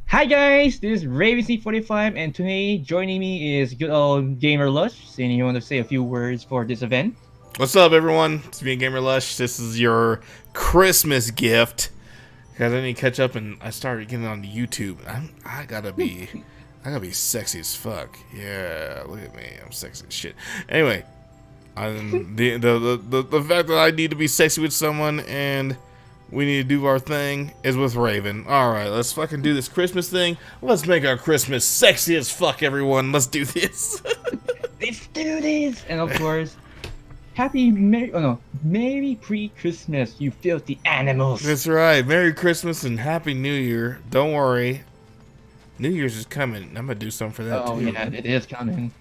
Hi guys, this is Ryuusei 45 and today joining me is good old Gamerlush. Saying you want to say a few words for this event? What's up, everyone? It's me, Gamerlush. This is your Christmas gift. Because I need to catch up, and I started getting on YouTube. I gotta be sexy as fuck. Yeah, look at me, I'm sexy as shit. Anyway, the fact that I need to be sexy with someone and we need to do our thing is with Raven. All right, let's fucking do this Christmas thing. Let's make our Christmas sexy as fuck, everyone. Let's do this. Let's do this! And of course, happy Merry oh no, Merry pre-Christmas, you filthy animals! That's right. Merry Christmas and Happy New Year. Don't worry. New Year's is coming. I'm gonna do something for that Oh too. yeah, it is coming.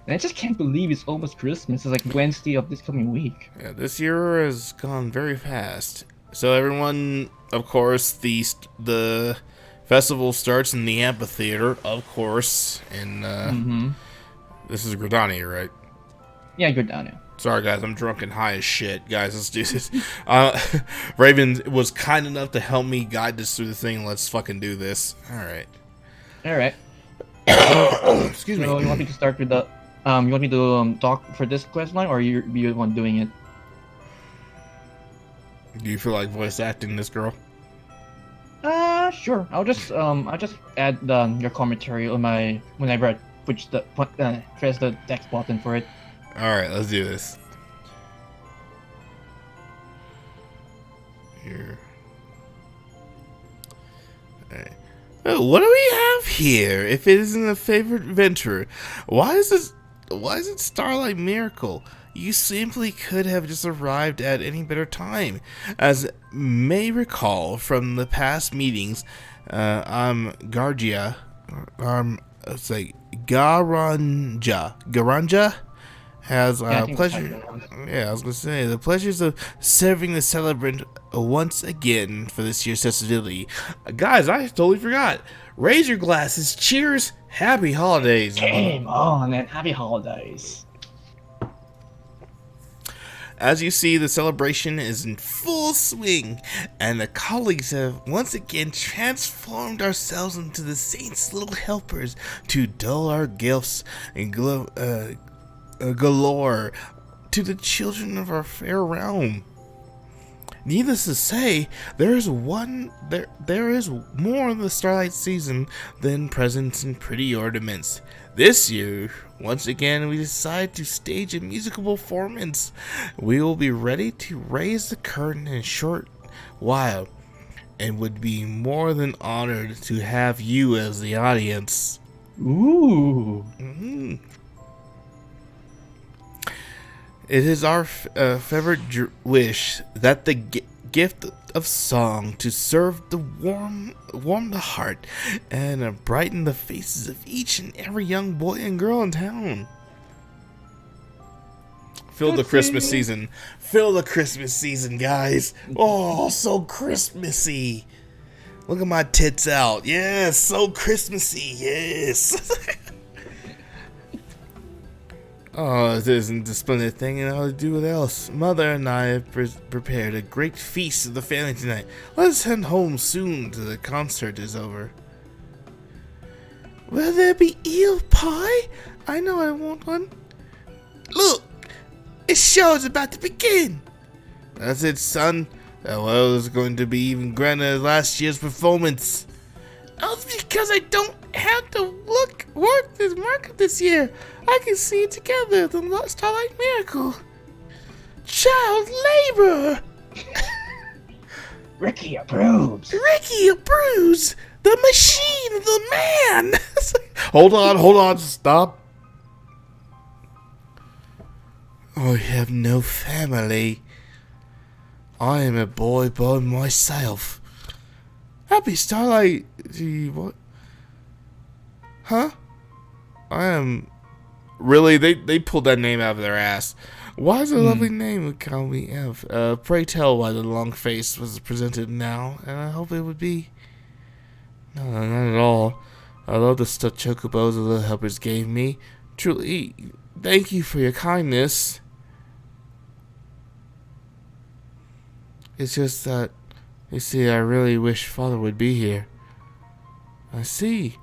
And I just can't believe it's almost Christmas. It's like Wednesday of this coming week. Yeah, this year has gone very fast. So everyone, of course, the festival starts in the amphitheater, of course, and this is Gradani, right? Yeah, good down there. Sorry, guys, I'm drunk and high as shit. Guys, let's do this. Raven was kind enough to help me guide us through the thing. Let's fucking do this. All right. Alright. Excuse So you me. want me to start with the you want me to talk for this quest line or you the one doing it? Do you feel like voice acting this girl? Sure. I'll just add your commentary on my whenever I press the text button for it. All right, let's do this. Here. All right. Oh, what do we have here? If it isn't a favorite venture, why is this? Why is it Starlight Miracle? You simply could have just arrived at any better time. As may recall from the past meetings, Gargia, it's like Garanja has Yeah, I think that's how you pleasure. pronounce it. Yeah, I was gonna say the pleasures of serving the celebrant once again for this year's festivity. Guys, I totally forgot. Raise your glasses. Cheers. Happy holidays. Game on and happy holidays. As you see, the celebration is in full swing, and the colleagues have once again transformed ourselves into the saints' little helpers to dull our gifts and galore to the children of our fair realm. Needless to say, there is more in the Starlight season than presents and pretty ornaments. This year, once again, we decide to stage a musical performance. We will be ready to raise the curtain in a short while, and would be more than honored to have you as the audience. Ooh. Mhm. It is our favorite wish that the gift of song to serve the warm the heart and brighten the faces of each and every young boy and girl in town. Fill the Christmas season. Fill the Christmas season, guys. Oh, so Christmassy. Look at my tits out. Yes, so Christmassy. Yes. Oh, it isn't a splendid thing, and I'll do what else. Mother and I have prepared a great feast of the family tonight. Let's head home soon till the concert is over. Will there be eel pie? I know I want one. Look, the show's about to begin. That's it, son. The world is going to be even grander than last year's performance. Oh, it's because I don't have to work this market this year. I can see it together, the Starlight Miracle. Child labor! Ricky approves. Ricky approves! The machine, the man! Hold on, stop. I have no family. I am a boy by myself. Happy Starlight. What? Huh? I am. Really? They pulled that name out of their ass. Why is a lovely name would call me F? Pray tell why the long face was presented now, and I hope it would be. No, not at all. I love the stuffed chocobos the little helpers gave me. Truly, thank you for your kindness. It's just that, you see, I really wish Father would be here. I see.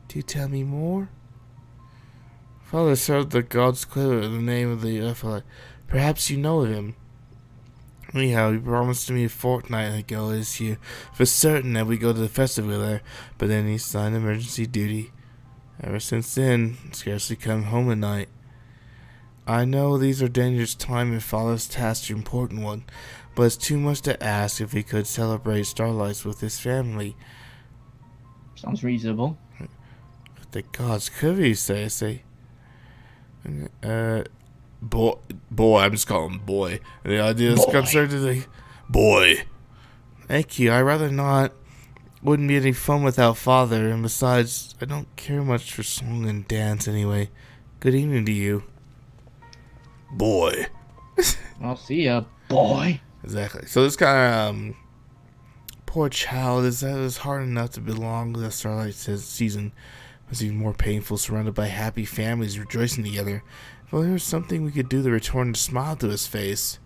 Do you tell me more? Father served the gods clear in the name of the Earth. Perhaps you know of him. Anyhow, he promised me a fortnight ago this year for certain that we go to the festival there, but then he signed emergency duty. Ever since then, scarcely come home at night. I know these are dangerous times and Father's task an important one, but it's too much to ask if he could celebrate Starlights with his family. Sounds reasonable. The gods could be, say. Boy, I'm just calling him boy. The idea is concerned boy. Thank you, I'd rather not. Wouldn't be any fun without Father, and besides, I don't care much for song and dance anyway. Good evening to you. Boy. I'll see ya, boy. Exactly. So this kind of, poor child, is hard enough to belong to the Starlight season. It was even more painful surrounded by happy families rejoicing together. Well, there was something we could do to return a smile to his face.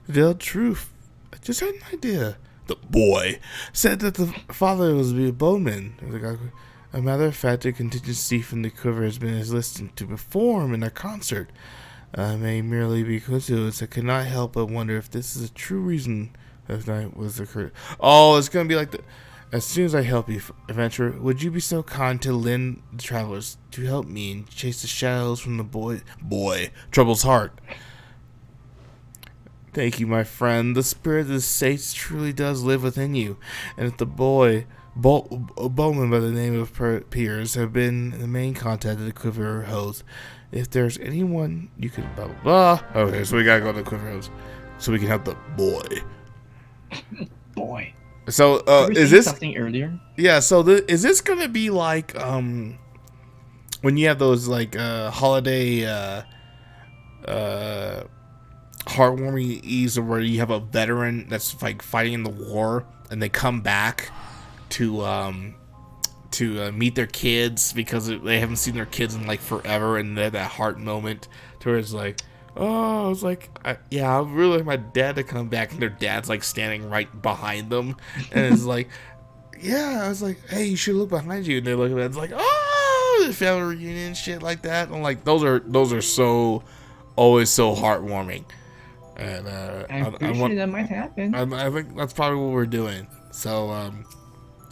To tell the truth, I just had an idea. The boy said that the father was a bowman. A matter of fact, a contingency from the quiver has been enlisted to perform in a concert. May merely be coincidence. I cannot help but wonder if this is a true reason that night was occurred. Oh, it's gonna be like the. As soon as I help you, adventurer, would you be so kind to lend the travelers to help me and chase the shadows from the boy, Trouble's heart? Thank you, my friend. The spirit of the saints truly does live within you, and if the bowman by the name of Piers have been the main contact of the Quiver Hose, if there's anyone you can blah blah blah. Okay, so we gotta go to the Quiver Hose so we can help the boy. Boy. So, is this something earlier? Yeah. So, is this gonna be like when you have those like holiday heartwarming eves where you have a veteran that's like fighting in the war and they come back to meet their kids because they haven't seen their kids in like forever, and they have that heart moment to where it's like, oh, I was like, yeah, I'd really like my dad to come back, and their dad's like standing right behind them, and it's like, yeah, I was like, hey, you should look behind you, and they look at it, it's like, oh, the family reunion shit like that. I'm like, those are so always so heartwarming, and I'm pretty sure that might happen. I think that's probably what we're doing. So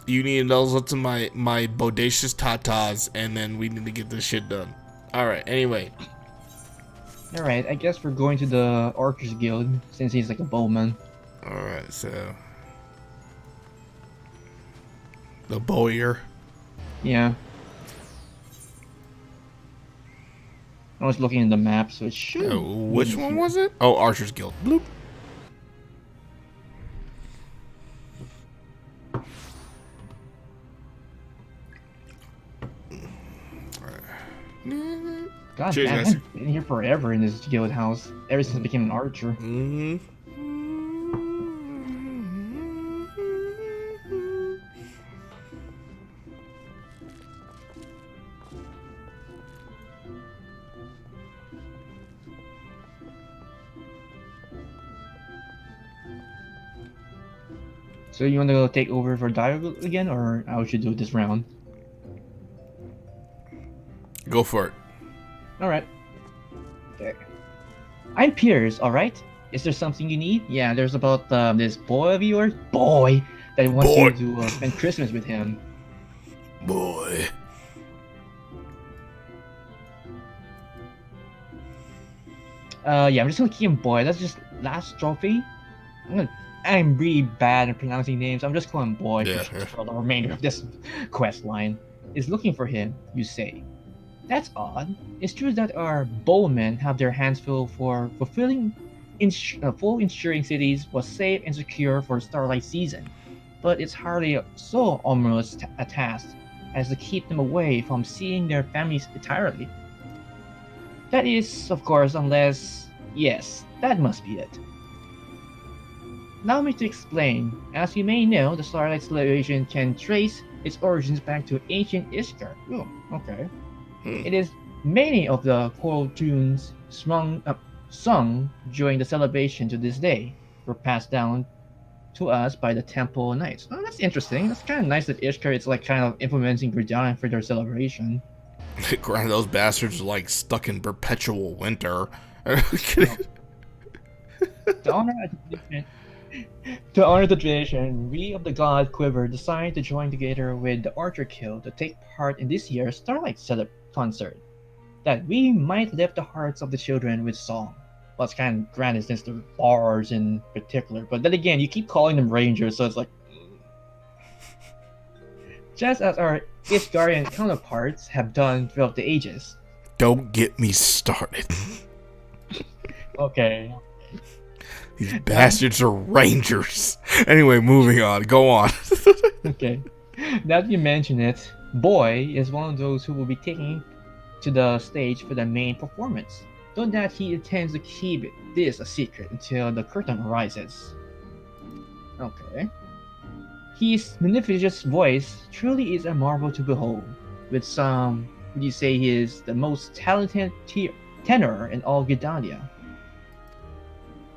you need to know what's in my bodacious tatas, and then we need to get this shit done. All right. Anyway. Alright, I guess we're going to the Archers Guild, since he's like a bowman. Alright, so... the bowyer. Yeah. I was looking at the map, so it should... Oh, which one was it? Oh, Archers Guild. Bloop. God Cheers, damn, guys. I've been here forever in this guild house, ever since I became an archer. Mm-hmm. So you want to go take over for dialogue again, or how should do this round? Go for it. Alright. Okay. I'm Piers, alright? Is there something you need? Yeah, there's about this boy of yours, that wants you to spend Christmas with him. Boy. Yeah, I'm just gonna keep him boy. That's just last trophy. I'm really bad at pronouncing names. I'm just calling him boy for the remainder of this quest line. Is looking for him, you say. That's odd. It's true that our bowmen have their hands full for fulfilling ensuring cities was safe and secure for Starlight season, but it's hardly so onerous a task as to keep them away from seeing their families entirely. That is, of course, unless... yes, that must be it. Allow me to explain. As you may know, the Starlight celebration can trace its origins back to ancient Ishtar. Oh, okay. It is many of the choral tunes sung during the celebration to this day were passed down to us by the temple knights. Oh, that's interesting. That's kind of nice that Ishtar is like kind of implementing Gridana for their celebration. Granted, those bastards are like stuck in perpetual winter. No. To honor the tradition, to honor the tradition, we of the God Quiver decided to join together with the Archer Guild to take part in this year's Starlight concert, that we might lift the hearts of the children with song. Well, it's kind of granted since the bars in particular, but then again, you keep calling them rangers, so it's like, just as our Ishgarian counterparts have done throughout the ages. Don't get me started. Okay. These bastards are rangers. Anyway, moving on. Go on. Okay. Now that you mention it, Boy is one of those who will be taking to the stage for the main performance, though that he intends to keep this a secret until the curtain rises. Okay. His magnificent voice truly is a marvel to behold, with some would you say he is the most talented tenor in all Gridania.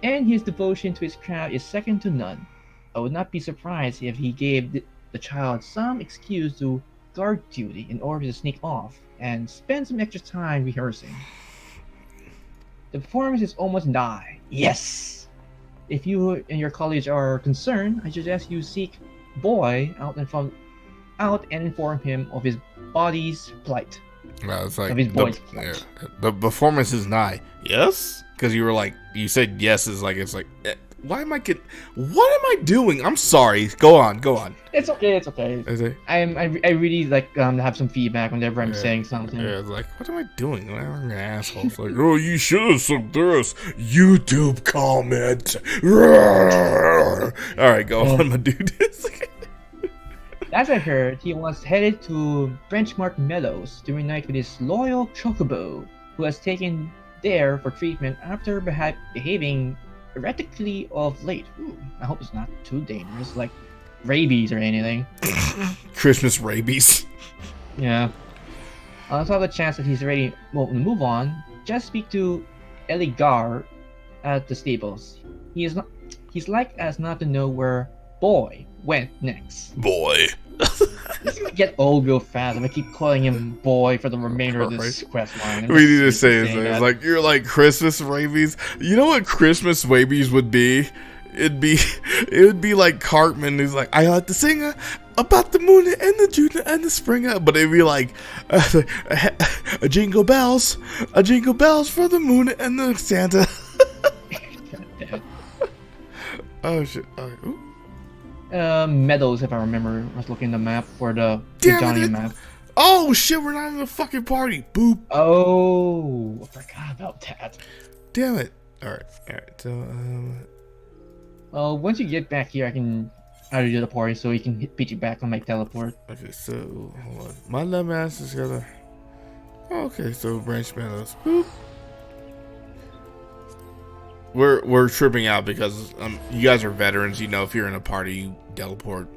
And his devotion to his craft is second to none. I would not be surprised if he gave the child some excuse to guard duty in order to sneak off and spend some extra time rehearsing. The performance is almost nigh. Yes! If you and your colleagues are concerned, I suggest you seek Boy out and inform him of his body's plight. Well, it's like Of his boy's plight. the performance is nigh. Yes? Because you were like, you said yes is like, it's like, why am I getting, what am I doing? I'm sorry. Go on. It's okay. It's okay. Is it? I really like have some feedback whenever I'm saying something. Yeah, it's like, what am I doing? I'm an asshole. It's like, oh, you should have said this. YouTube comment. Alright, go on, my dude. As I heard, he was headed to Benchmark Meadows to reunite with his loyal Chocobo, who has taken there for treatment after behaving erratically of late. Ooh, I hope it's not too dangerous, like rabies or anything. Christmas rabies. Yeah. Also have a chance that he's ready to move on. Just speak to Eligar at the stables. He's like as not to know where Boy went next. Boy. This is gonna get old real fast. I'm gonna keep calling him Boy for the remainder of this quest line. We need to say it's like, you're like Christmas rabies. You know what Christmas rabies would be? It would be like Cartman who's like, I like to sing about the moon and the June and the spring, but it'd be like a jingle bells for the moon and the Santa. Oh shit! Ooh. Meadows, if I remember. I was looking at the map for the Johnny map. Oh shit! We're not in a fucking party. Boop. Oh, I forgot about that. Damn it! All right. So once you get back here, I can add you to the party so you can beat you back on my teleport. okay. So hold on. My dumb ass is gonna. Oh, okay. So Branch Meadows. Boop. We're tripping out because you guys are veterans. You know, if you're in a party, you teleport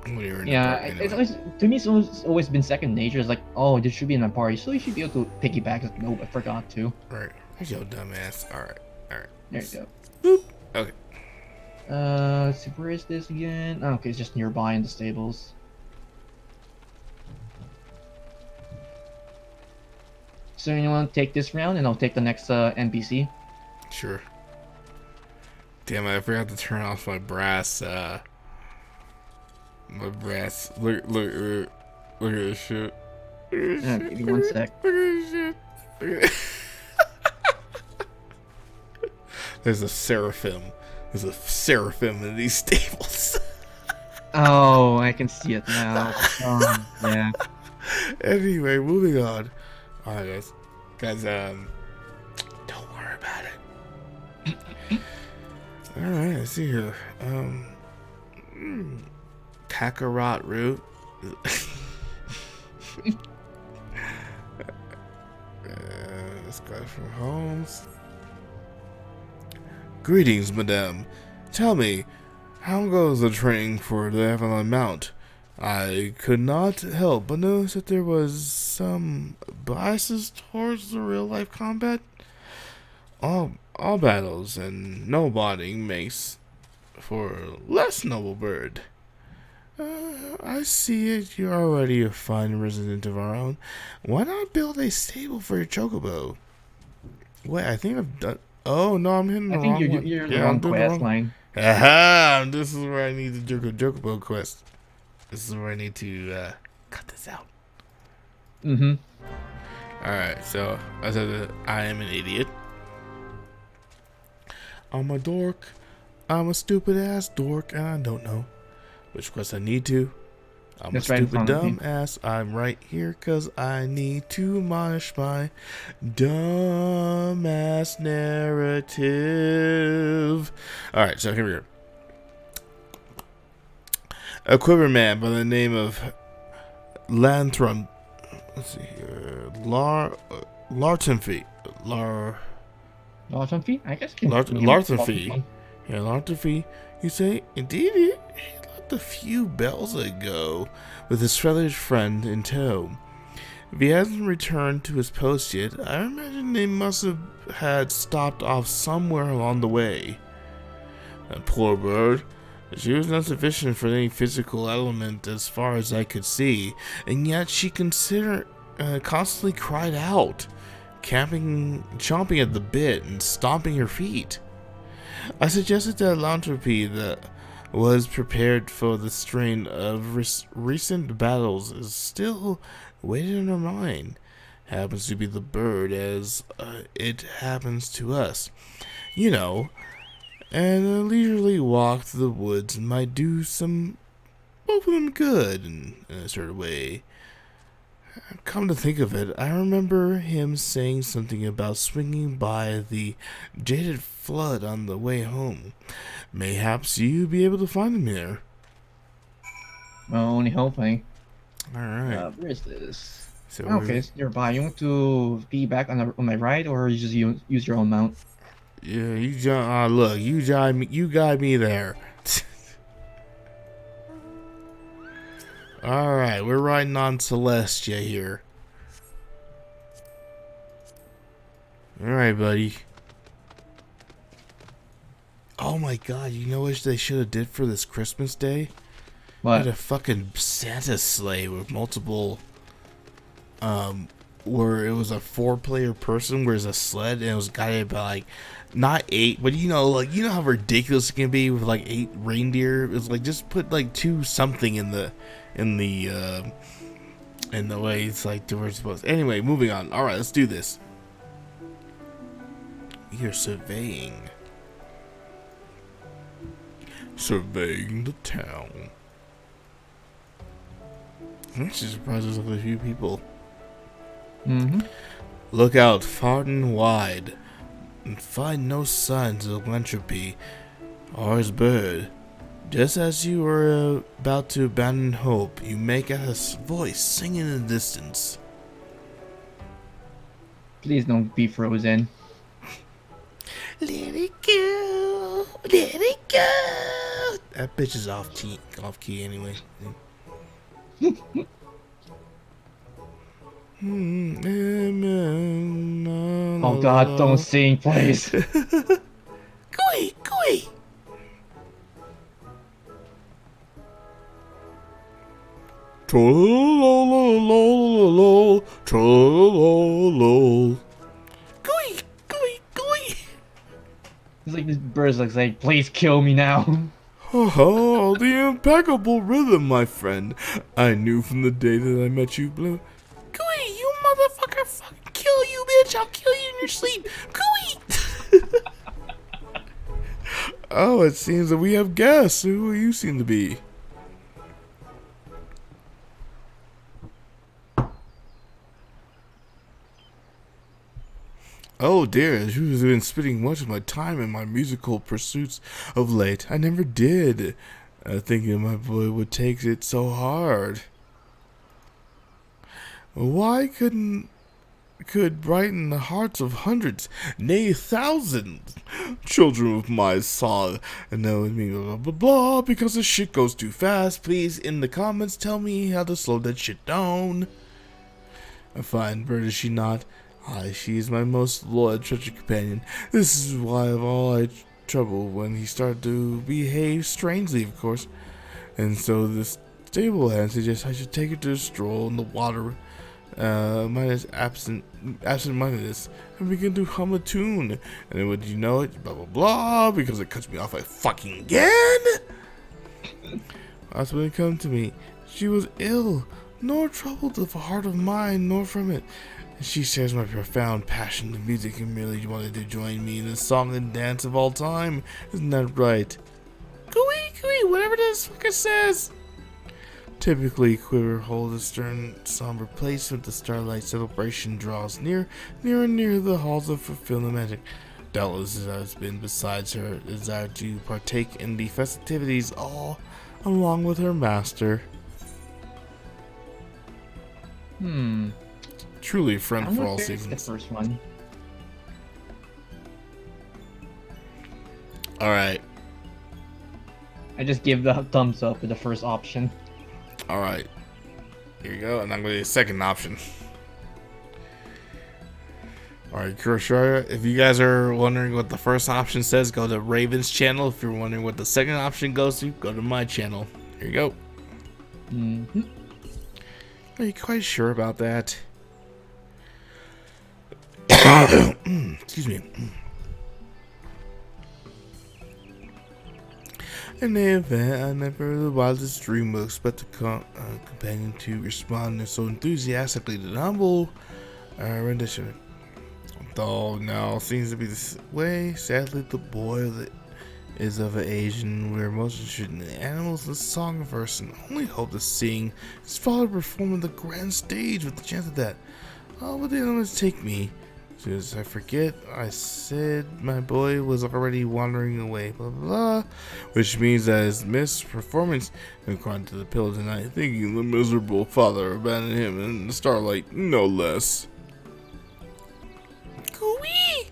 when you're in a party. It's always, to me, it's always been second nature. It's like, oh, this should be in a party, so you should be able to piggyback. Like, nope, I forgot to. Right. Yo, dumbass. All right. There you go. Boop. Okay. Let's see, where is this again? Oh, okay, it's just nearby in the stables. So you want to take this round, and I'll take the next NPC. Sure. Damn it! I forgot to turn off my brass. My brass. Look at this shit. Give me 1 sec. Look at this shit. Look at There's a seraphim. There's a seraphim in these stables. Oh, I can see it now. Yeah. Anyway, moving on. Alright, guys. Don't worry about it. Alright, let's see here. Kakarot root. This guy from Holmes. Greetings, madame. Tell me, how goes the training for the Avalon Mount? I could not help but notice that there was some biases towards the real-life combat. All battles and no bonding makes for less noble bird. I see it. You're already a fine resident of our own. Why not build a stable for your chocobo? Wait, I think I've done. Oh no, I'm hitting the I think wrong one. you're the Yeah, I'm wrong doing the quest wrong. line. Aha! This is where I need the chocobo quest. This is where I need to cut this out. Mm-hmm. All right, so I said that I am an idiot. I'm a dork. I'm a stupid ass dork, and I don't know which quest I need to. I'm That's a right in stupid front of me. dumb ass. I'm right here because I need to admonish my dumb ass narrative. Alright, so here we go. A quiver man by the name of Lanthrum. Let's see here. Lartenfee. Lartenfee? I guess. Lartenfee. Yeah, Lartenfee. You say, indeed, he left a few bells ago with his feathered friend in tow. If he hasn't returned to his post yet, I imagine they must have had stopped off somewhere along the way. That poor bird. She was not sufficient for any physical element as far as I could see, and yet she constantly cried out, chomping at the bit and stomping her feet. I suggested that Lantropy that was prepared for the strain of recent battles is still waiting in her mind. Happens to be the bird as it happens to us. You know, and a leisurely walk through the woods might do both of them good in a sort of way. Come to think of it, I remember him saying something about swinging by the jaded flood on the way home. Mayhaps you be able to find him there. Well, only hoping. Alright. Where is this? So Okay, it's nearby. You want to be back on my right, or you just use your own mount? yeah, look, you guide me there. Alright, we're riding on Celestia here. Alright, buddy. Oh my god, you know what they should have did for this Christmas day? What? Had a fucking Santa sleigh with multiple, where it was a 4-player person, where it's a sled, and it was guided by, like, not 8, but you know how ridiculous it can be with, like, 8 reindeer? It was like, just put, like, 2 something in the way it's, like, to where it's supposed to. Anyway, moving on. Alright, let's do this. You're surveying the town. I'm actually surprised there's only a few people. Mm-hmm. Look out far and wide, and find no signs of Lantropy or his bird. Just as you are about to abandon hope, you make out a voice singing in the distance. Please don't be frozen. Let it go, let it go. That bitch is off key anyway. Oh god, don't sing, please. Gooey, gooey. Trollololololol, trollololol. Gooey, gooey, gooey. It's like this bird's like, please kill me now. Oh, the impeccable rhythm, my friend. I knew from the day that I met you, Blue. Gooey, you motherfucker, fucking kill you, bitch. I'll kill you in your sleep. Gooey. Oh, it seems that we have guests. Who you seem to be? Oh dear, you've been spending much of my time in my musical pursuits of late. I never did. Thinking my boy would take it so hard. Why could brighten the hearts of hundreds, nay thousands, children of my song, and knowing me blah blah blah because the shit goes too fast. Please in the comments tell me how to slow that shit down. A fine bird is she not? Aye, she is my most loyal treasured companion. This is why of all trouble when he started to behave strangely, of course. And so the stable hand suggests I should take her to a stroll in the water, minus absent-mindedness, and begin to hum a tune. And then would you know it, blah blah blah, because it cuts me off like fucking again. That's when it come to me. She was ill, nor troubled of a heart of mine, nor from it. And she shares my profound passion to music and merely wanted to join me in the song and dance of all time. Isn't that right? Cooey, cooey, whatever this fucker says. Typically, Quiver holds a stern, somber place when the starlight celebration draws near and near the halls of fulfillment magic. Doubtless it has been besides her desire to partake in the festivities all along with her master. Truly a friend for all seasons. The first one. Alright. I just give the thumbs up with the first option. Alright. Here you go, and I'm going to do the second option. Alright, Kuroshara, if you guys are wondering what the first option says, go to Raven's channel. If you're wondering what the second option goes to, go to my channel. Here you go. Are you quite sure about that? Excuse me. In the event, I never the wildest dream would expect a companion to respond so enthusiastically to the humble rendition. Though now seems to be this way, sadly the boy that is of an age and we're most interested in the animals and the song verse and only hope to seeing his father perform on the grand stage with the chance of that. Oh, but the animals take me. As soon as I forget, I said my boy was already wandering away, blah blah blah, which means that his missed performance and crying to the pillow tonight, thinking the miserable father abandoned him in the starlight, no less. Gooey!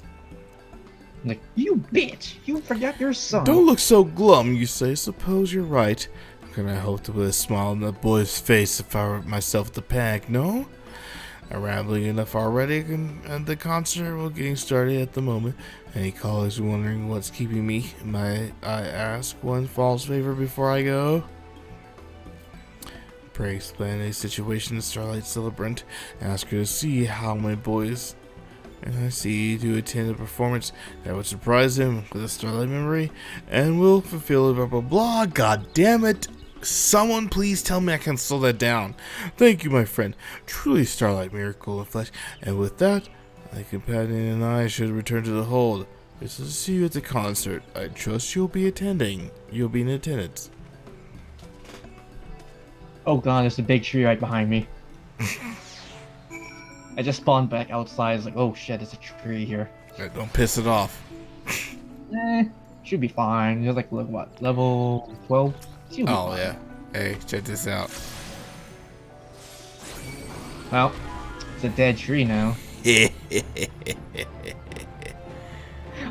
Like, you bitch! You forgot your son! Don't look so glum, you say. Suppose you're right. Can I hope to put a smile on that boy's face if I were myself to panic, no? I'm rambling enough already, and the concert will getting started at the moment. Any callers wondering what's keeping me? Might I ask one false favor before I go? Pray explain a situation to Starlight Celebrant. Ask her to see how my boys and I see to attend a performance that would surprise him with a Starlight memory and will fulfill blah blah blah. God damn it! Someone please tell me I can slow that down. Thank you, my friend. Truly Starlight miracle of flesh. And with that, my companion and I should return to the hold. This is to see you at the concert. I trust you'll be attending. You'll be in attendance. Oh god, there's a big tree right behind me. I just spawned back outside. It's like, oh shit, there's a tree here. Don't piss it off. Should be fine. There's like, what, level 12? Oh yeah. Hey, check this out. Well, it's a dead tree now.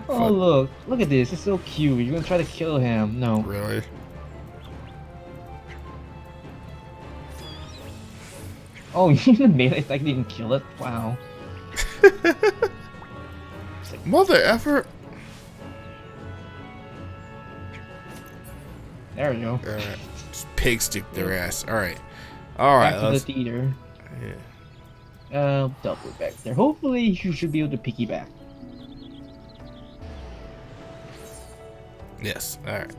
Oh look at this. It's so cute. You're gonna try to kill him. No. Really? Oh, you even made it like you didn't kill it? Wow. Mother effer. There we go. Alright. Just pig stick their ass. Alright. Alright. Back to the theater. Yeah. Double back there. Hopefully you should be able to piggyback. Yes. Alright.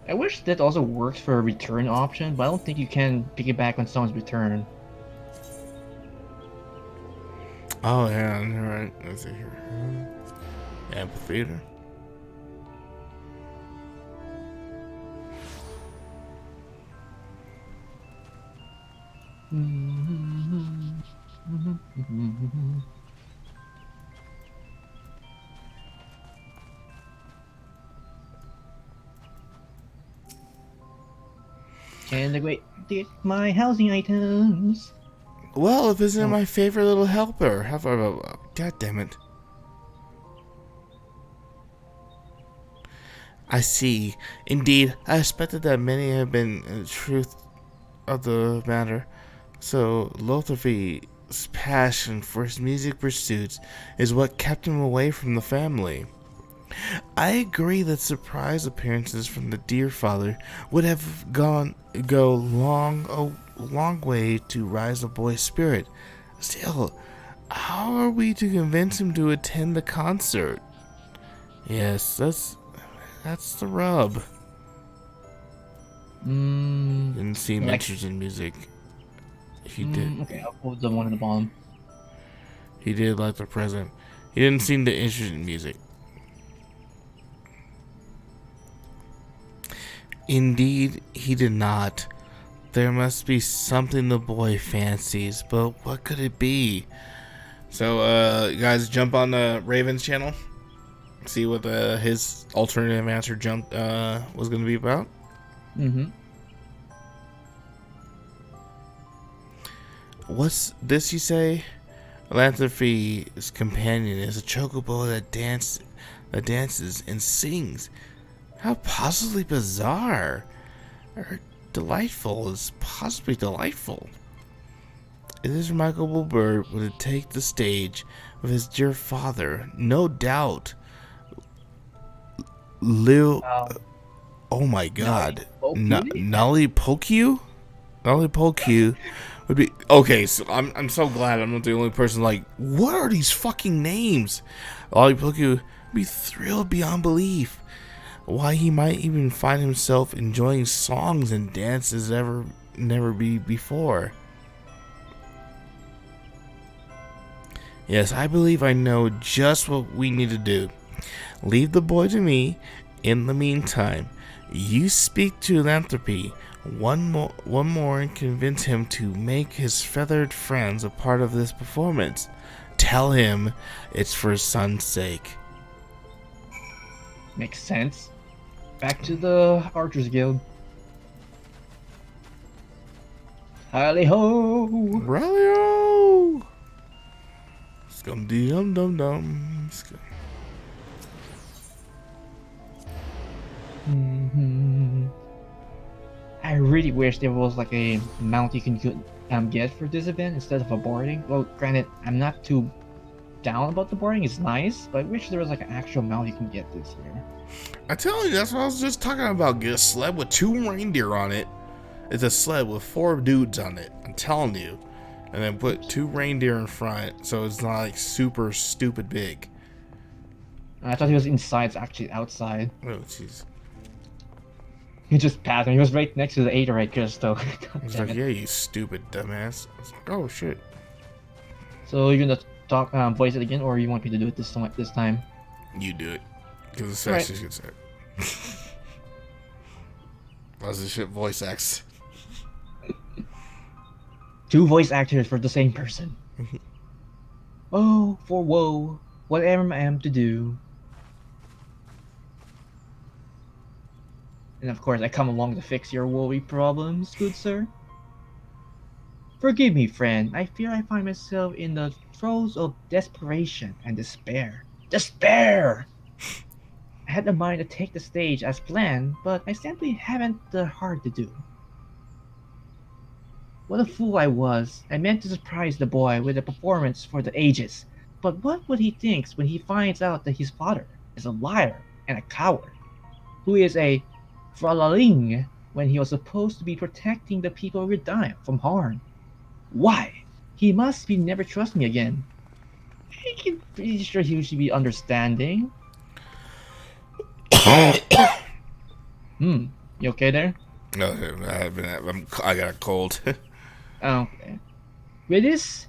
I wish that also works for a return option, but I don't think you can piggyback on someone's return. Oh yeah, alright. Let's see here. Amphitheater. And wait, get my housing items. Well, if isn't my favorite little helper. God damn it. I see. Indeed, I expected that many have been in the truth of the matter. So, Lotharfi passion for his music pursuits is what kept him away from the family. I agree that surprise appearances from the dear father would have go a long way to rise a boy's spirit. Still, how are we to convince him to attend the concert? Yes, that's the rub. Didn't seem interested in music. He did. Okay, I'll put the one at the bottom. He did like the present. He didn't seem to interested in music. Indeed, he did not. There must be something the boy fancies, but what could it be? So, you guys jump on Raven's channel. See what his alternative answer was going to be about. What's this you say? Philanthropy's companion is a chocobo that dances and sings. How possibly bizarre. Or delightful is possibly delightful. If this remarkable bird were to take the stage with his dear father, no doubt oh my god. Nolly Pokyu would be okay. So I'm so glad I'm not the only person like, what are these fucking names? Nolly Pokyu would be thrilled beyond belief. Why, he might even find himself enjoying songs and dances never be before. Yes, I believe I know just what we need to do. Leave the boy to me. In the meantime, you speak to Philanthropy one more and convince him to make his feathered friends a part of this performance. Tell him it's for his son's sake. Makes sense. Back to the Archers Guild. Rally ho! Rally ho! Scum dum dum dum. I really wish there was like a mount you can get for this event instead of a boarding. Well, granted, I'm not too down about the boarding. It's nice, but I wish there was like an actual mount you can get this year. I tell you, that's what I was just talking about. Get a sled with 2 reindeer on it. It's a sled with 4 dudes on it. I'm telling you. And then put 2 reindeer in front, so it's not like super stupid big. I thought he was inside, it's actually outside. Oh, jeez. He just passed me. He was right next to the Aetheryte crystal. He's like, yeah, you stupid dumbass. I was like, oh shit. So you're gonna talk, voice it again, or you want me to do it this time? You do it, because the sex is good set. What's the shit voice acts? 2 voice actors for the same person. Oh, for woe, whatever I am to do. And of course, I come along to fix your woey problems, good sir. Forgive me, friend. I fear I find myself in the throes of desperation and despair. Despair! I had a mind to take the stage as planned, but I simply haven't the heart to do. What a fool I was. I meant to surprise the boy with a performance for the ages. But what would he think when he finds out that his father is a liar and a coward, who is a Fralaling when he was supposed to be protecting the people of Redaim from harm? Why? He must be never trust me again. I'm pretty sure he should be understanding. You okay there? No, I got a cold. Okay. With this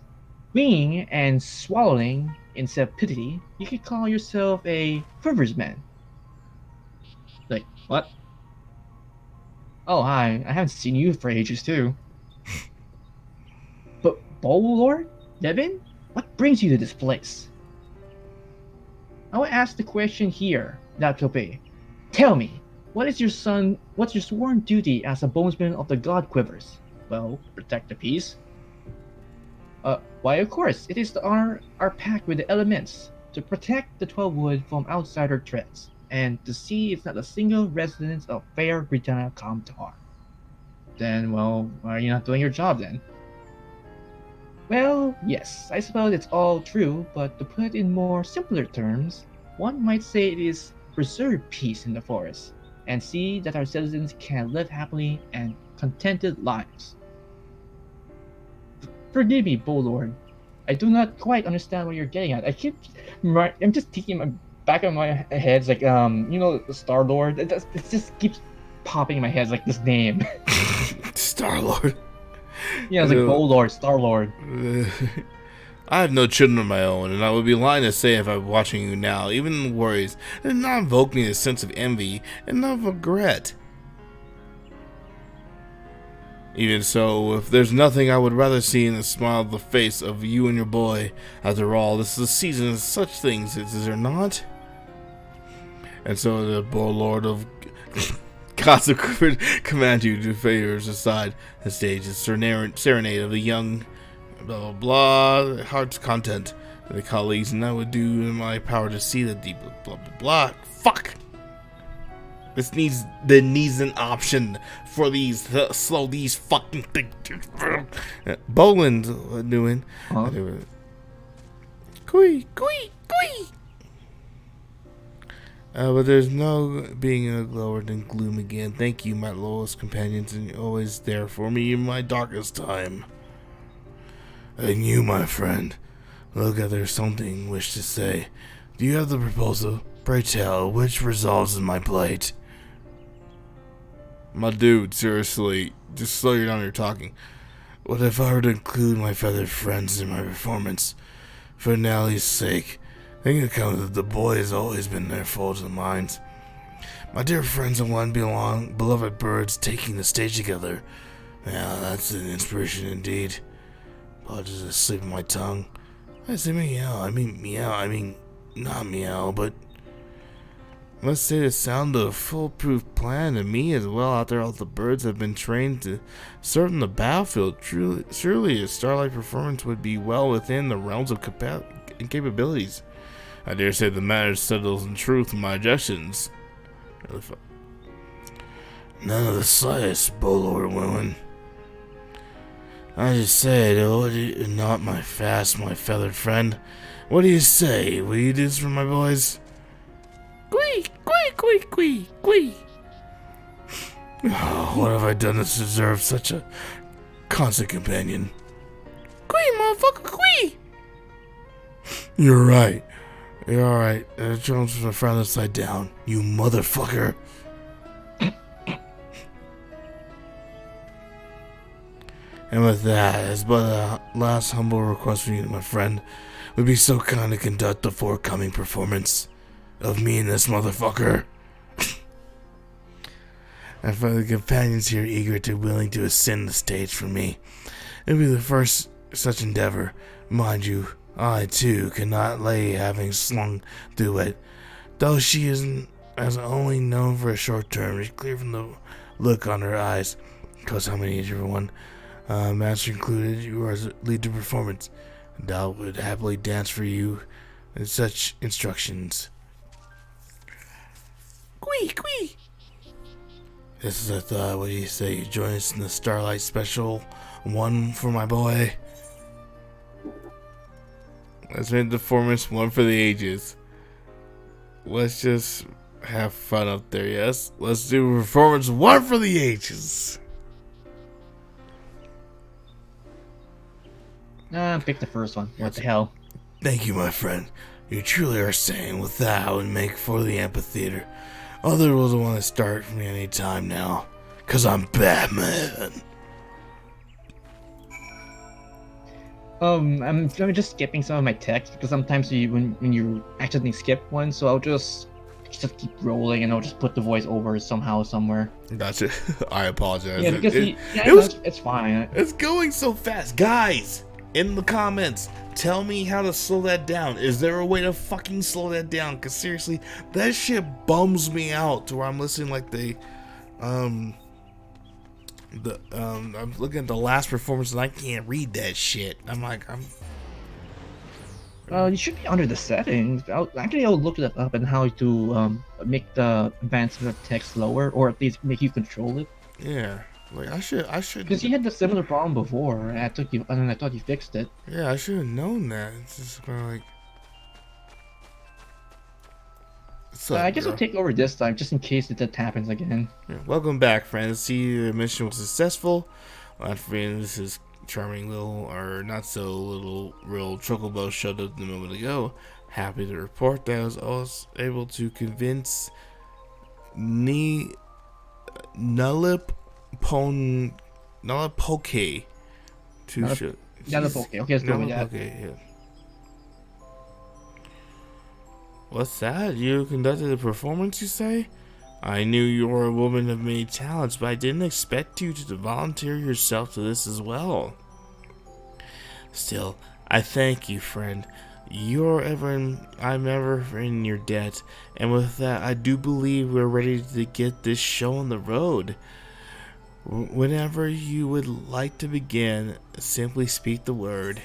winging and swallowing insipidity, you could call yourself a Riversman. Like, what? Oh, hi. I haven't seen you for ages, too. But, Lord? Devin? What brings you to this place? I will ask the question here, Laptope. Tell me, what's your sworn duty as a bonesman of the God Quivers? Well, protect the peace. Why, of course, it is to honor our pact with the elements, to protect the 12 wood from outsider threats, and to see it's not a single resident of fair Britannia come to harm. Then, well, why are you not doing your job then? Well, yes, I suppose it's all true, but to put it in more simpler terms, one might say it is preserve peace in the forest and see that our citizens can live happily and contented lives. Forgive me, Bolord. I do not quite understand what you're getting at. I'm just thinking in my back of my head, it's like the Star Lord. It just keeps popping in my head like this name. Star Lord. Yeah, it's like Bolord, Star Lord. I have no children of my own, and I would be lying to say if I'm watching you now, even the worries did not invoke me a sense of envy and of regret. Even so, if there's nothing I would rather see in the smile of the face of you and your boy, after all, this is a season of such things, is there not? And so the boy lord of gods of command you to favors aside the stage, is serenade of the young, blah blah blah, heart's content to the colleagues, and I would do in my power to see the deep, blah blah blah. Fuck! This needs an option for these slow these fucking things. Boland doing. Huh? Kui. But there's no being lower than gloom again. Thank you, my lowest companions, and you're always there for me in my darkest time. And you, my friend, look at there's something you wish to say. Do you have the proposal? Pray tell, which resolves in my plate? My dude, seriously, just slow down your talking. What if I were to include my feathered friends in my performance? For Nellie's sake, think it comes that the boy has always been their foes and minds. My dear friends and one beloved birds taking the stage together. Now that's an inspiration indeed. Apologies, I slip on my tongue. I say meow, I mean not meow, but let's say the sound of a foolproof plan, and me as well. After all the birds have been trained to serve in the battlefield, surely a starlight performance would be well within the realms of capabilities. I dare say the matter settles in truth my objections. None of the slightest, Bolord women. I just said, not my feathered friend. What do you say? Will you do this for my boys? Quee. Oh, what have I done to deserve such a constant companion? Quee, motherfucker, quee! You're right. You're alright. Jones from the front upside down. You motherfucker. And with that, as but a last humble request from you, my friend, would be so kind to conduct the forthcoming performance of me and this motherfucker. And for the companions here eager to willing to ascend the stage for me, it'll be the first such endeavor. Mind you, I too cannot lay having slung through it, though she isn't as only known for a short term. It's clear from the look on her eyes. Cause how many is everyone? Master included, you are lead to performance, and I would happily dance for you in such instructions. Quee! This is a thought. What do you say? You join us in the Starlight Special, one for my boy. Let's make the performance one for the ages. Let's just have fun up there, yes? Let's do performance one for the ages. Pick the first one. What the hell? Thank you, my friend. You truly are saying with that I would make for the amphitheater. Others will want to start from me any time now. Cause I'm Batman. I'm just skipping some of my text because sometimes when you accidentally skip one, so I'll just keep rolling and I'll just put the voice over somehow somewhere. Gotcha. I apologize. Yeah, because it's fine. It's going so fast, guys. In the comments, tell me how to slow that down. Is there a way to fucking slow that down? Because seriously, that shit bums me out to where I'm listening like I'm looking at the last performance and I can't read that shit. You should be under the settings. I'll look that up and how to make the advancement of text lower, or at least make you control it. Yeah. Like I should. Because you had the similar problem before, and I thought you fixed it. Yeah, I should have known that. It's just kind of like. What's up, I guess girl? I'll take over this time, just in case that happens again. Yeah, welcome back, friends. See, the mission was successful. Not forgetting this is charming little, or not so little, real chocobo showed up a moment ago. Happy to report that I was also able to convince Nullip Poke to show. Okay, let's go with that. Yeah. What's that? You conducted a performance, you say? I knew you were a woman of many talents, but I didn't expect you to volunteer yourself to this as well. Still, I thank you, friend. I'm ever in your debt, and with that, I do believe we're ready to get this show on the road. Whenever you would like to begin, simply speak the word.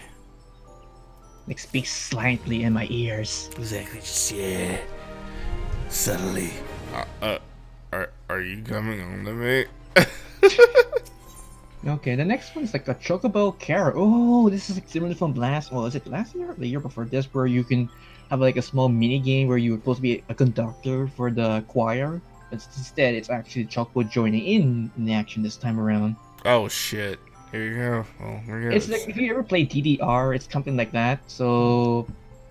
Like, speak slightly in my ears. Exactly, just yeah. Subtly. Are you coming on to me? Okay, the next one's like a chocobo carrot. Oh, this is like similar from last. Well, is it last year or the year before this, where you can have like a small mini game where you're supposed to be a conductor for the choir. But instead, it's actually chocobo joining in the action this time around. Oh shit! Here you go. Well, It's like if you ever play DDR, it's something like that. So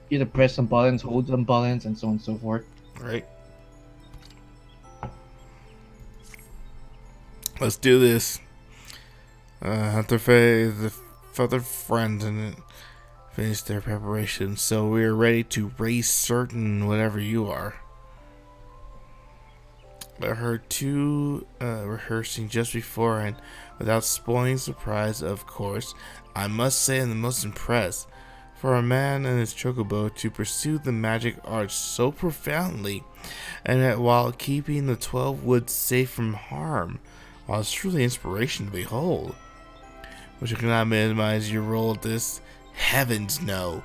you have to press some buttons, hold some buttons, and so on and so forth. Right. Let's do this. Hunter the other friends and finished their preparations, so we are ready to race certain whatever you are. I heard two rehearsing just before, and without spoiling surprise, of course, I must say I'm the most impressed. For a man and his chocobo to pursue the magic arts so profoundly, and yet while keeping the 12 woods safe from harm, it's truly inspiration to behold. Which I cannot minimize your role at this, heavens no.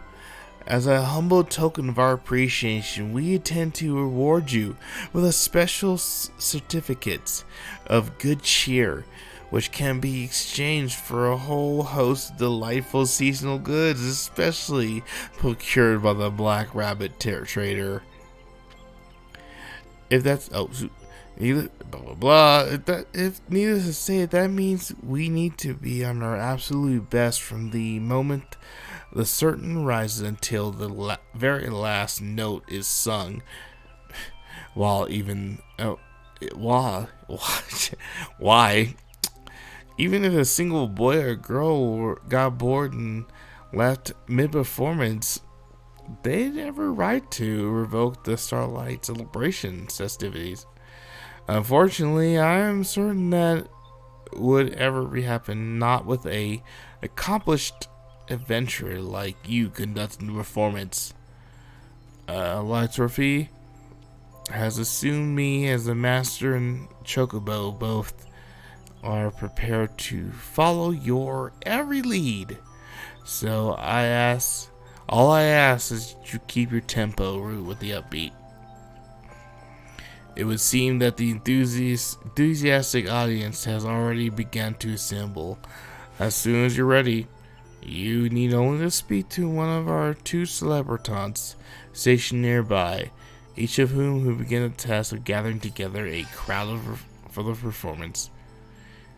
As a humble token of our appreciation, we intend to reward you with a special certificate of good cheer, which can be exchanged for a whole host of delightful seasonal goods, especially procured by the Black Rabbit Trader. If that's blah blah blah. If needless to say, that means we need to be on our absolute best from the moment the curtain rises until the very last note is sung. Why? Even if a single boy or girl got bored and left mid-performance, they'd have a right to revoke the Starlight Celebration festivities. Unfortunately, I am certain that would ever happen not with a accomplished adventurer like you conducting the performance. Lytrophy has assumed me as the master and chocobo both are prepared to follow your every lead. So all I ask is that you keep your tempo with the upbeat. It would seem that the enthusiastic audience has already begun to assemble. As soon as you're ready, you need only to speak to one of our two celebritants stationed nearby, each of whom will begin the task of gathering together a crowd for the performance.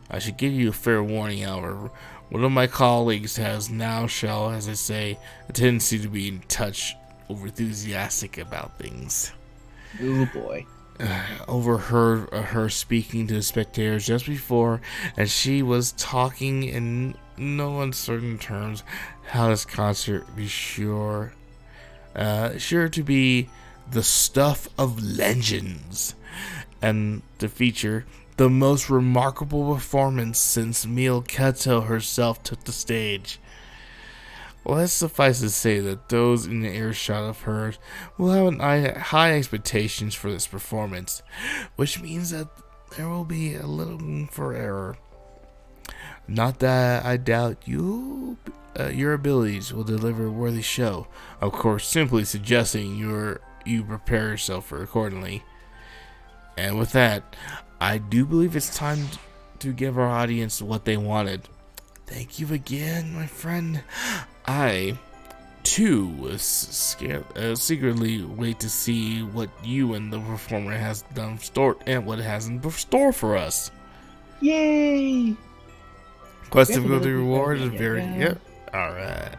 I should give you a fair warning, however. One of my colleagues has as I say, a tendency to be in touch or enthusiastic about things. Oh boy. Overheard her speaking to the spectators just before, and she was talking in no uncertain terms how this concert be sure to be the stuff of legends, and to feature the most remarkable performance since Mil Kato herself took the stage. Well, let's suffice to say that those in the earshot of her will have high expectations for this performance, which means that there will be a little room for error. Not that I doubt your abilities will deliver a worthy show. Of course, simply suggesting you prepare yourself for accordingly. And with that, I do believe it's time to give our audience what they wanted. Thank you again, my friend. I, too, was scared, secretly wait to see what you and the performer has done store and what it has in store for us. Yay! Quest difficulty reward is very yep. Alright.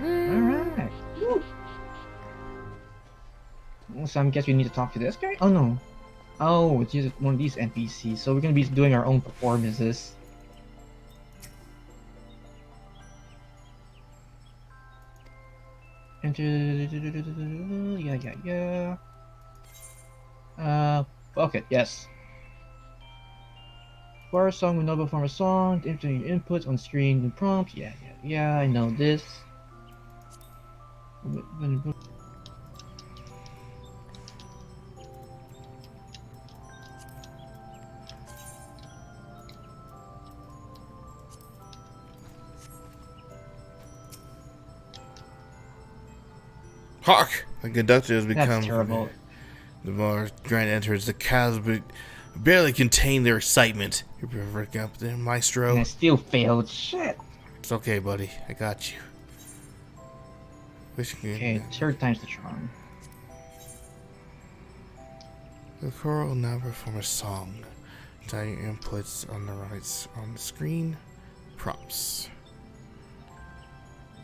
Alright. So I guess we need to talk to this guy? Oh no. Oh, it's just one of these NPCs. So we're gonna be doing our own performances. Yeah. Okay, yes. For a song with no perform a song, entering your inputs on screen and prompts. Yeah, I know this. Hark! The conductor has become That's terrible. The more Grant enters, the cows barely contain their excitement. You're breaking up there, Maestro. And I still failed. Shit. It's okay, buddy. I got you. Okay, third time's the charm. The choral will now perform a song. Type your inputs on the right on the screen. Prompts.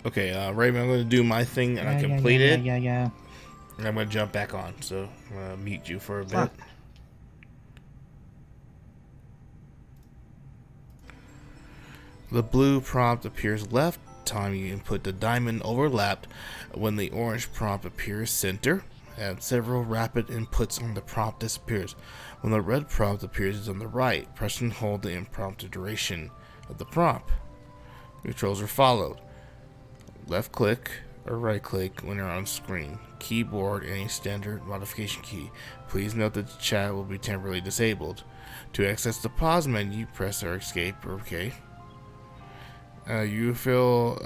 Okay, Raven, I'm going to do my thing and I complete it. Yeah. And I'm going to jump back on, so I'm going to mute you for a bit. The blue prompt appears left. Time you input the diamond overlapped. When the orange prompt appears center. Add several rapid inputs on the prompt disappears. When the red prompt appears on the right, press and hold the impromptu duration of the prompt. Controls are followed. Left click or right click when you're on screen. Keyboard any standard modification key. Please note that the chat will be temporarily disabled. To access the pause menu, press or escape or OK. If you fail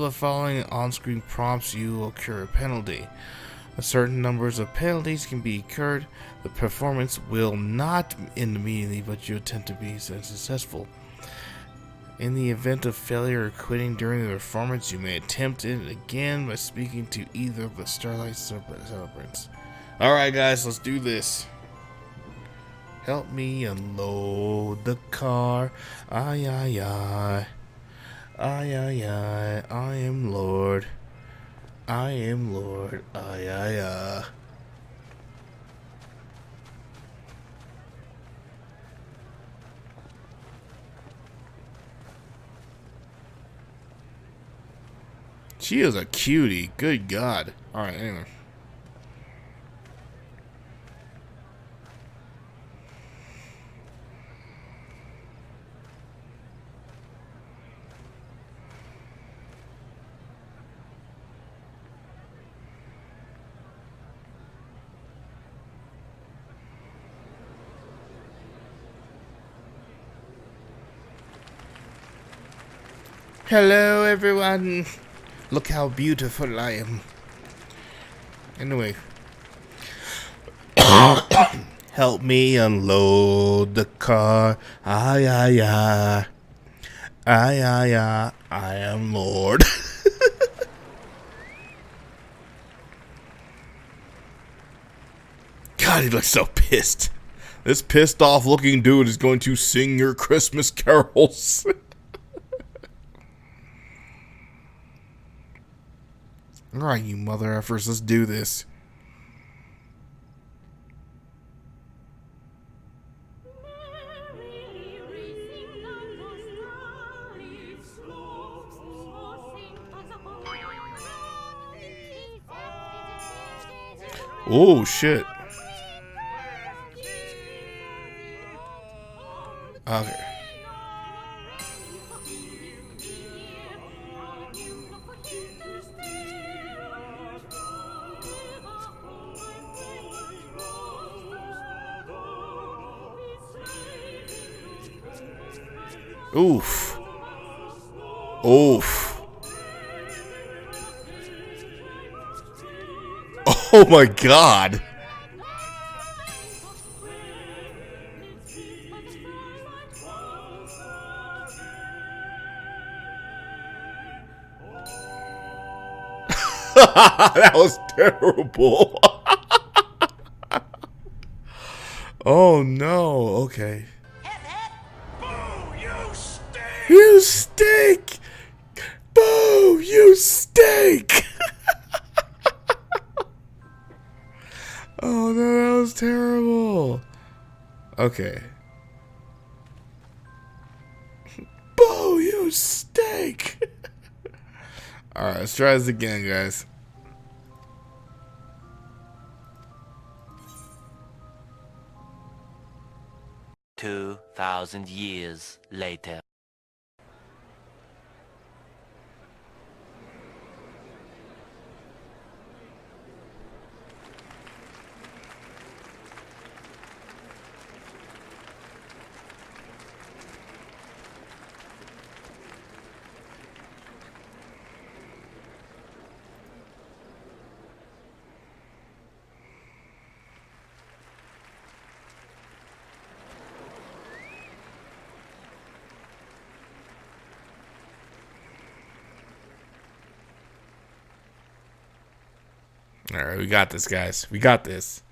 the following on-screen prompts, you will incur a penalty. A certain numbers of penalties can be incurred. The performance will not end immediately, but you attempt to be successful. In the event of failure or quitting during the performance, you may attempt it again by speaking to either of the Starlight celebrants. Alright guys, let's do this. Help me unload the car. Ay, ay, ay. Ay, ay, ay. I am Lord. I am Lord. Ay, ay, ay. She is a cutie. Good God. Alright, anyway. Hello, everyone. Look how beautiful I am. Anyway. Help me unload the car. Ay, ay, ay. Ay, ay, ay. I am Lord. God, he looks so pissed. This pissed off looking dude is going to sing your Christmas carols. Alright, you mother effers, let's do this. Oh, shit. Okay. Oof. Oof. Oh my God. That was terrible. Oh no. Okay. Boo, you stink! You stink! Boo! You stink! Oh no, that was terrible. Okay. Boo! You stink! Alright, let's try this again, guys. $2,000 years later. Alright, we got this, guys. We got this.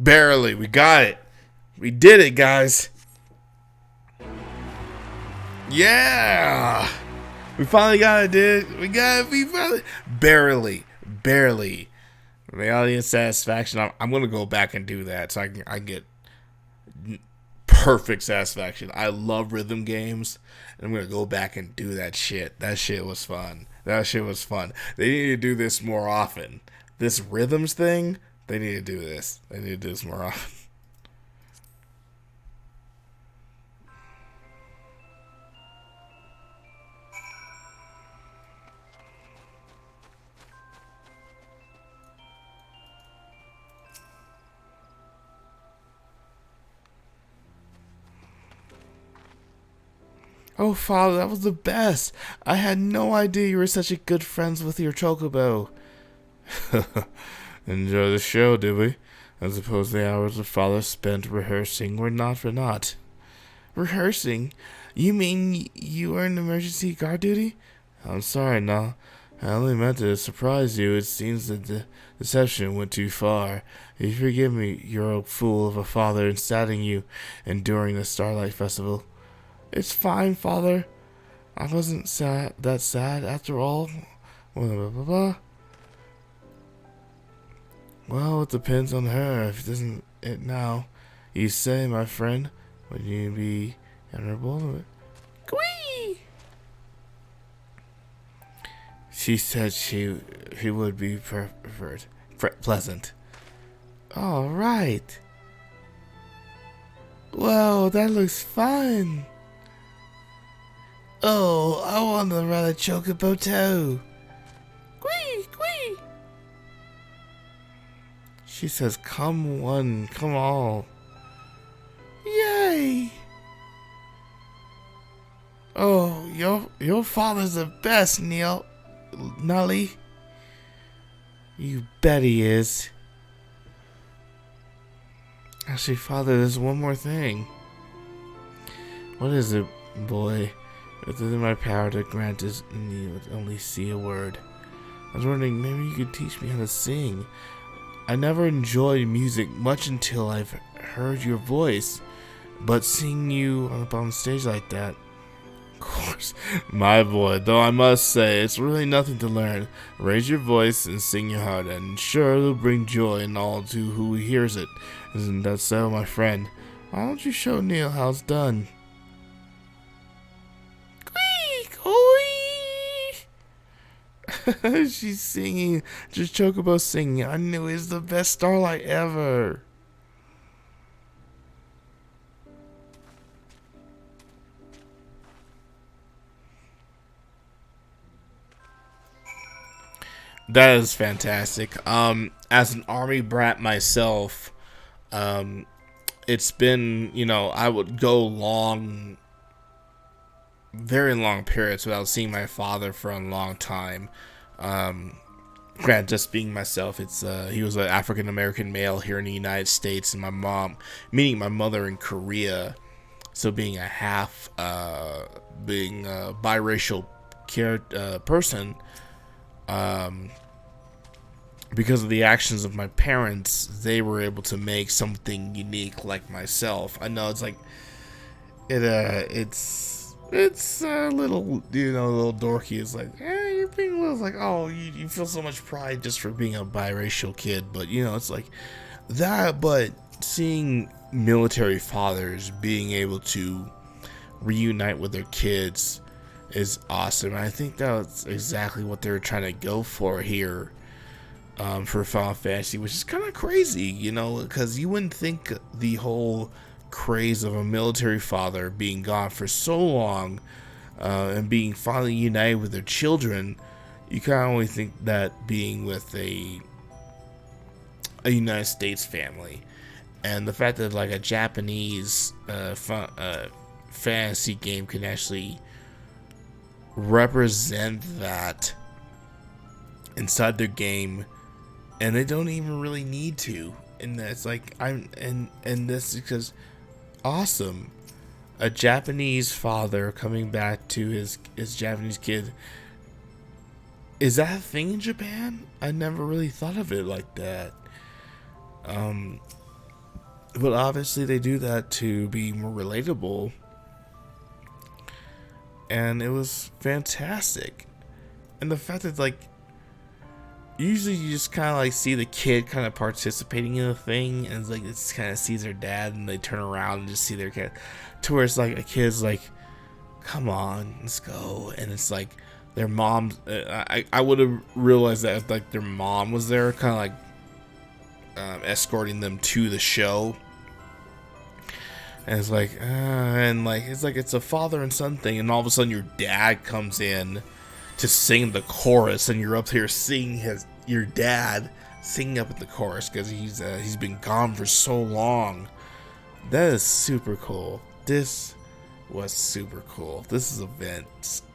Barely. We got it. We did it, guys. Yeah. We finally got it, dude. We got it. We finally. Barely. The audience satisfaction. I'm going to go back and do that so I get perfect satisfaction. I love rhythm games. And I'm going to go back and do that shit. That shit was fun. They need to do this more often. This rhythms thing. They need to do this. They need to do this more often. Oh, Father, that was the best. I had no idea you were such a good friends with your chocobo. Enjoy the show, did we? I suppose the hours the Father spent rehearsing were not for naught. Rehearsing? You mean you were in emergency guard duty? I'm sorry, no. I only meant to surprise you. It seems that the deception went too far. If you forgive me, you're a fool of a father in saddening you enduring the Starlight Festival. It's fine, Father. I wasn't that sad after all. Blah, blah, blah, blah. Well, it depends on her. If it doesn't it now, you say, my friend, would you be honorable? Quee! She said she would be pleasant. All right. Whoa, that looks fun. Oh, I want to ride a chocobo too. Quee, quee. She says, come one, come all. Yay! Oh, your father's the best, Nully. You bet he is. Actually, Father, there's one more thing. What is it, boy? It's within my power to grant this, and you would only see a word. I was wondering, maybe you could teach me how to sing. I never enjoyed music much until I've heard your voice. but seeing you up on stage like that, of course, my boy, though I must say, it's really nothing to learn. Raise your voice and sing your heart, and sure it'll bring joy and all to who hears it. Isn't that so, my friend? Why don't you show Neil how it's done? She's singing, just Chocobo singing. I knew it was the best Starlight ever. That is fantastic. As an army brat myself, it's been, I would go very long periods without seeing my father for a long time. Granted, just being myself, he was an African American male here in the United States, and my mom, meeting my mother in Korea, so being a biracial person, because of the actions of my parents, they were able to make something unique like myself. I know it's like it's a little, a little dorky. It's like, you're being a little like, oh, you feel so much pride just for being a biracial kid, but it's like that. But seeing military fathers being able to reunite with their kids is awesome. And I think that's exactly what they're trying to go for here. For Final Fantasy, which is kind of crazy, because you wouldn't think the whole craze of a military father being gone for so long and being finally united with their children, you kind of only think that being with a United States family. And the fact that like a Japanese fantasy game can actually represent that inside their game, and they don't even really need to, and that's like and this is because awesome, a Japanese father coming back to his Japanese kid. Is that a thing in Japan? I never really thought of it like that. But obviously they do that to be more relatable, and it was fantastic. And the fact that like usually you just kind of like see the kid kind of participating in the thing, and it's like it's kind of sees their dad, and they turn around and just see their kid, to where it's like a kid's like, come on, let's go. And it's like their mom, I would have realized that if like their mom was there, kind of like escorting them to the show. And it's like it's a father and son thing, and all of a sudden your dad comes in to sing the chorus, and you're up here seeing your dad singing up at the chorus because he's been gone for so long. That is super cool. This was super cool. This is event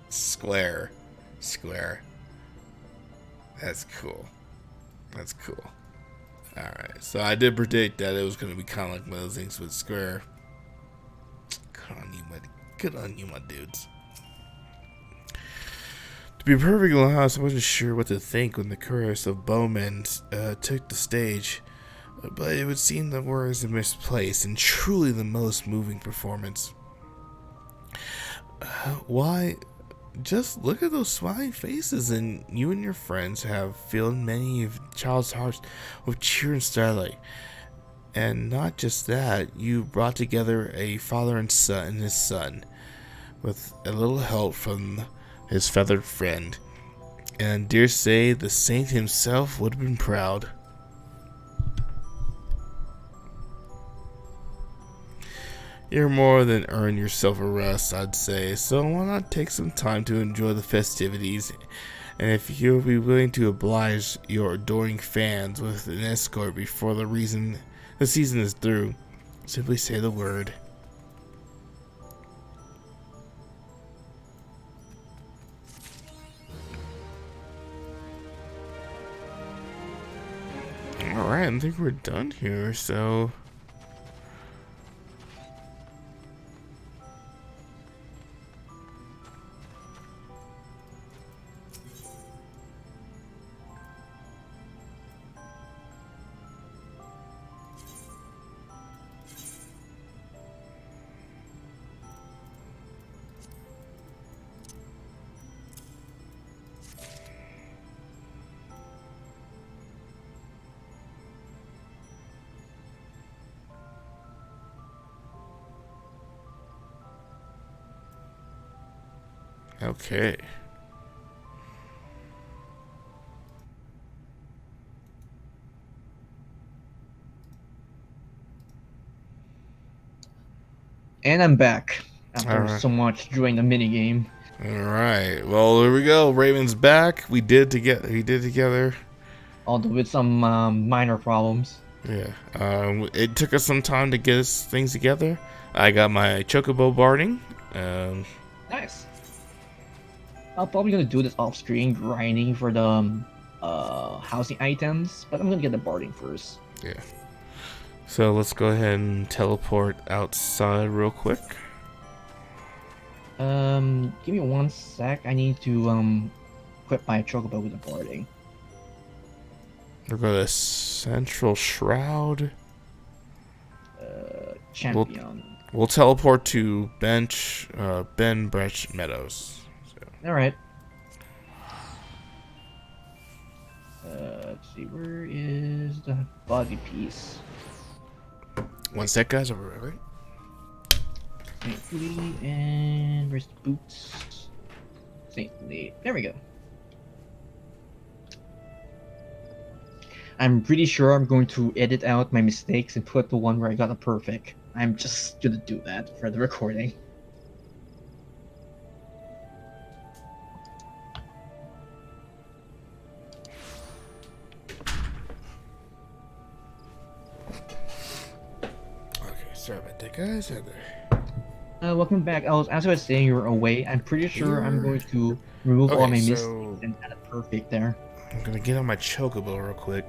Square. That's cool. Alright, so I did predict that it was going to be kind of like one of those things with Square. Good on you, my dudes. To be perfectly honest, I wasn't sure what to think when the chorus of bowmen took the stage, but it would seem the words are misplaced and truly the most moving performance. Why, just look at those smiling faces, and you and your friends have filled many of child's hearts with cheer and starlight. And not just that, you brought together a father and his son, with a little help from his feathered friend. And dare say the saint himself would have been proud. You're more than earned yourself a rest, I'd say, so why not take some time to enjoy the festivities? And if you'll be willing to oblige your adoring fans with an escort before the season is through, simply say the word. Alright, I think we're done here, so Okay. And I'm back after Alright. so much during the minigame. Alright. Well, here we go. Raven's back. We did together. Although with some minor problems. Yeah. It took us some time to get things together. I got my chocobo barding. Nice. I'm probably gonna do this off screen, grinding for the housing items, but I'm gonna get the barding first. Yeah. So let's go ahead and teleport outside real quick. Give me 1 sec. I need to equip my chocobo with the barding. We'll go to Central Shroud. Champion. We'll teleport to Ben Branch Meadows. So. All right. Let's see. Where is the body piece? 1 sec, guys. I'll be right back. Saintly, and where's the boots? Saintly. There we go. I'm pretty sure I'm going to edit out my mistakes and put the one where I got a perfect. I'm just gonna do that for the recording. Okay, sorry about that, guys. Welcome back. As I was saying, you were away. I'm pretty sure I'm going to remove all my mistakes and add a perfect there. I'm gonna get on my chocobo real quick.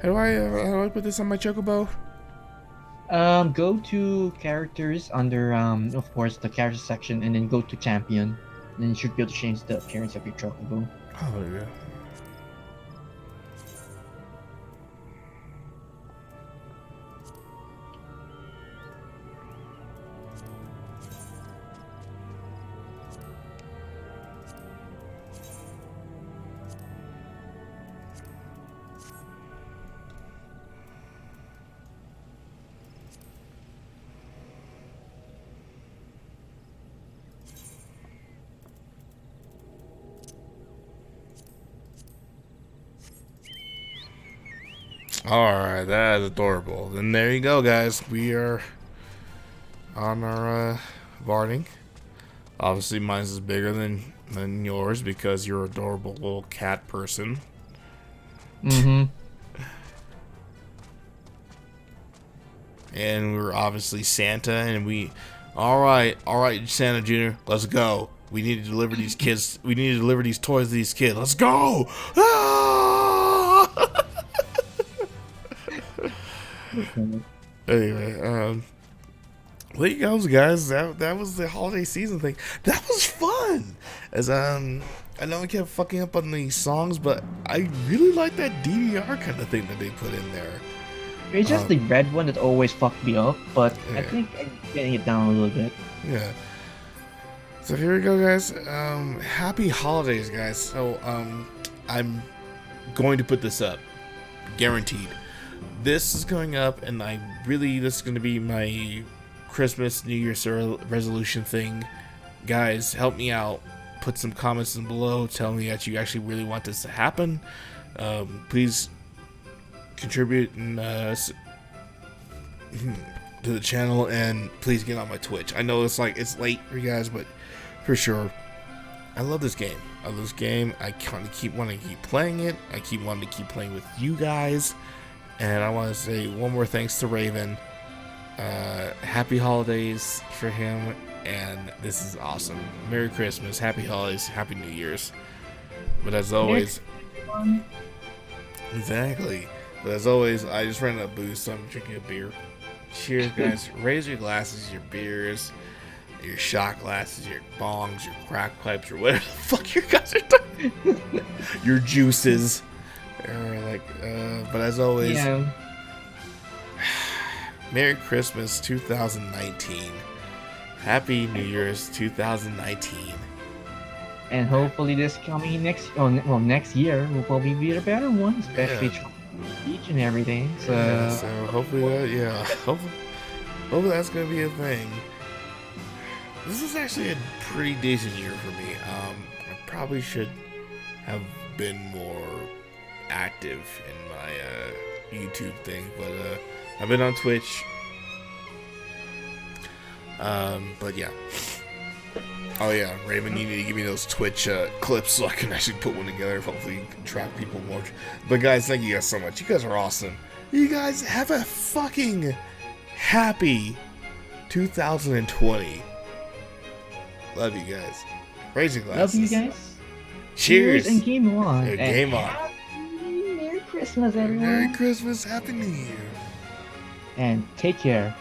How do I put this on my chocobo? Go to characters under of course the character section, and then go to champion. And then you should be able to change the appearance of your chocobo. Oh yeah. Alright, that is adorable. Then there you go, guys. We are on our barding. Obviously, mine is bigger than yours because you're an adorable little cat person. Mm-hmm. And we're obviously Santa, and we... Alright, Santa Jr., let's go. We need to deliver these kids... We need to deliver these toys to these kids. Let's go! Ah! Anyway, there you go, guys. That was the holiday season thing. That was fun. As I know I kept fucking up on these songs, but I really like that DDR kind of thing that they put in there. It's just the red one that always fucked me up, but Yeah. I think I'm getting it down a little bit. Yeah. So here we go, guys. Happy holidays, guys. So I'm going to put this up, guaranteed. This is going up, and this is going to be my Christmas, New Year's resolution thing. Guys, help me out. Put some comments in below. Tell me that you actually really want this to happen. Please contribute and, to the channel, and please get on my Twitch. I know it's late for you guys, but for sure, I love this game. I kind of keep wanting to keep playing it. I keep wanting to keep playing with you guys. And I want to say one more thanks to Raven. Happy holidays for him, and this is awesome. Merry Christmas, Happy Holidays, Happy New Year's. But as always, exactly. But as always, I just ran out of booze, so I'm drinking a beer. Cheers, guys. Raise your glasses, your beers, your shot glasses, your bongs, your crack pipes, or whatever the fuck you guys are doing. Your juices. But as always, Yeah. Merry Christmas 2019. Happy New Year's 2019. And hopefully this coming next year will probably be a better one, especially each and everything. So, so hopefully hopefully that's gonna be a thing. This was actually a pretty decent year for me. I probably should have been more active in my YouTube thing, but I've been on Twitch. But yeah. Oh yeah, Raven, you need to give me those Twitch clips so I can actually put one together. Hopefully you can track people more. But guys, thank you guys so much. You guys are awesome. You guys have a fucking happy 2020. Love you guys. Raise your glasses. Love you guys. Cheers. And game on. Yeah, game on. Merry Christmas, everyone. Merry Christmas. Happy New Year. And take care.